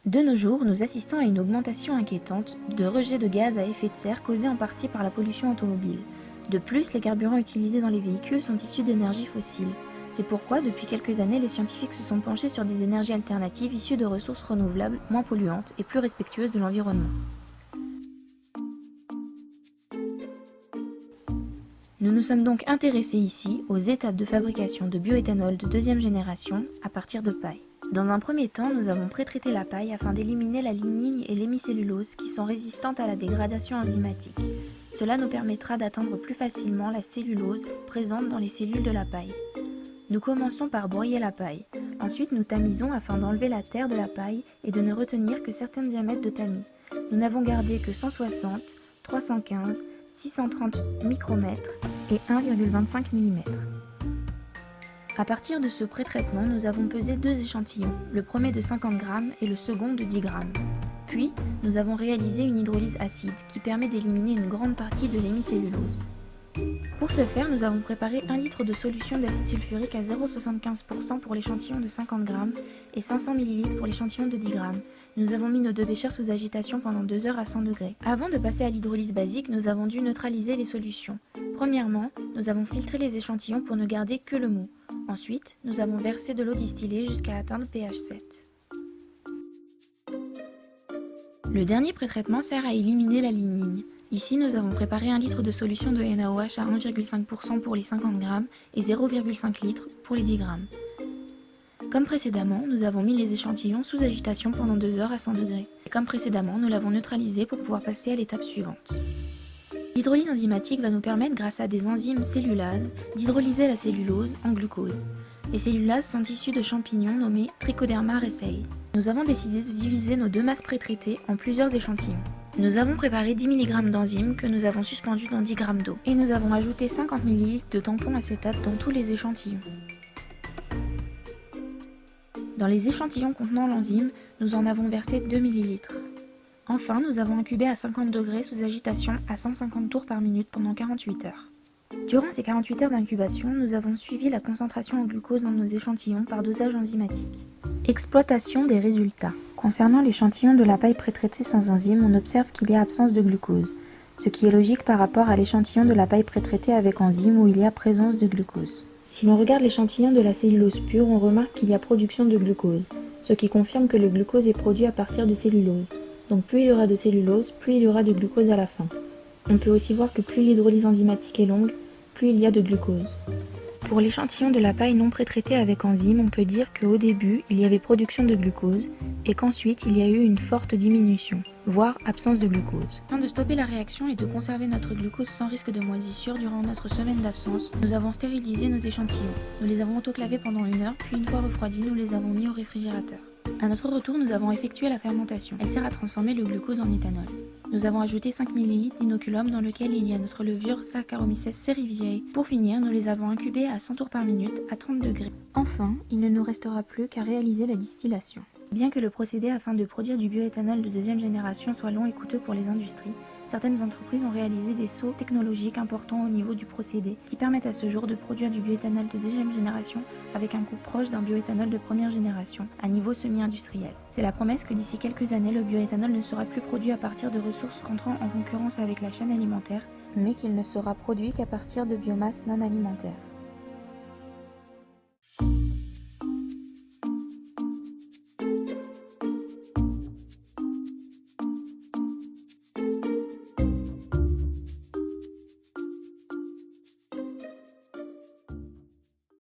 De nos jours, nous assistons à une augmentation inquiétante de rejets de gaz à effet de serre causés en partie par la pollution automobile. De plus, les carburants utilisés dans les véhicules sont issus d'énergies fossiles. C'est pourquoi, depuis quelques années, les scientifiques se sont penchés sur des énergies alternatives issues de ressources renouvelables, moins polluantes et plus respectueuses de l'environnement. Nous nous sommes donc intéressés ici aux étapes de fabrication de bioéthanol de deuxième génération à partir de paille. Dans un premier temps, nous avons pré-traité la paille afin d'éliminer la lignine et l'hémicellulose qui sont résistantes à la dégradation enzymatique. Cela nous permettra d'atteindre plus facilement la cellulose présente dans les cellules de la paille. Nous commençons par broyer la paille. Ensuite, nous tamisons afin d'enlever la terre de la paille et de ne retenir que certains diamètres de tamis. Nous n'avons gardé que 160, 315, 630 micromètres et 1,25 mm. À partir de ce pré-traitement, nous avons pesé deux échantillons, le premier de 50 g et le second de 10 g. Puis, nous avons réalisé une hydrolyse acide qui permet d'éliminer une grande partie de l'hémicellulose. Pour ce faire, nous avons préparé 1 litre de solution d'acide sulfurique à 0,75% pour l'échantillon de 50 g et 500 ml pour l'échantillon de 10 g. Nous avons mis nos deux béchers sous agitation pendant 2 heures à 100 degrés. Avant de passer à l'hydrolyse basique, nous avons dû neutraliser les solutions. Premièrement, nous avons filtré les échantillons pour ne garder que le mou. Ensuite, nous avons versé de l'eau distillée jusqu'à atteindre pH 7. Le dernier pré-traitement sert à éliminer la lignine. Ici, nous avons préparé 1 litre de solution de NaOH à 1,5% pour les 50 g et 0,5 litres pour les 10 g. Comme précédemment, nous avons mis les échantillons sous agitation pendant 2 heures à 100 degrés. Et comme précédemment, nous l'avons neutralisé pour pouvoir passer à l'étape suivante. L'hydrolyse enzymatique va nous permettre, grâce à des enzymes cellulases, d'hydrolyser la cellulose en glucose. Les cellulases sont issues de champignons nommés Trichoderma raceyi. Nous avons décidé de diviser nos deux masses pré-traitées en plusieurs échantillons. Nous avons préparé 10 mg d'enzymes que nous avons suspendus dans 10 g d'eau. Et nous avons ajouté 50 ml de tampon acétate dans tous les échantillons. Dans les échantillons contenant l'enzyme, nous en avons versé 2 ml. Enfin, nous avons incubé à 50 degrés sous agitation à 150 tours par minute pendant 48 heures. Durant ces 48 heures d'incubation, nous avons suivi la concentration en glucose dans nos échantillons par dosage enzymatique. Exploitation des résultats. Concernant l'échantillon de la paille pré-traitée sans enzyme, on observe qu'il y a absence de glucose, ce qui est logique par rapport à l'échantillon de la paille pré-traitée avec enzyme où il y a présence de glucose. Si l'on regarde l'échantillon de la cellulose pure, on remarque qu'il y a production de glucose, ce qui confirme que le glucose est produit à partir de cellulose. Donc plus il y aura de cellulose, plus il y aura de glucose à la fin. On peut aussi voir que plus l'hydrolyse enzymatique est longue, plus il y a de glucose. Pour l'échantillon de la paille non pré-traitée avec enzyme, on peut dire qu'au début, il y avait production de glucose et qu'ensuite, il y a eu une forte diminution, voire absence de glucose. Afin de stopper la réaction et de conserver notre glucose sans risque de moisissure durant notre semaine d'absence, nous avons stérilisé nos échantillons. Nous les avons autoclavés pendant 1 heure, puis une fois refroidis, nous les avons mis au réfrigérateur. À notre retour, nous avons effectué la fermentation. Elle sert à transformer le glucose en éthanol. Nous avons ajouté 5 ml d'inoculum dans lequel il y a notre levure Saccharomyces cerevisiae. Pour finir, nous les avons incubés à 100 tours par minute à 30 degrés. Enfin, il ne nous restera plus qu'à réaliser la distillation. Bien que le procédé afin de produire du bioéthanol de deuxième génération soit long et coûteux pour les industries, certaines entreprises ont réalisé des sauts technologiques importants au niveau du procédé qui permettent à ce jour de produire du bioéthanol de deuxième génération avec un coût proche d'un bioéthanol de première génération à niveau semi-industriel. C'est la promesse que d'ici quelques années, le bioéthanol ne sera plus produit à partir de ressources rentrant en concurrence avec la chaîne alimentaire, mais qu'il ne sera produit qu'à partir de biomasse non alimentaire.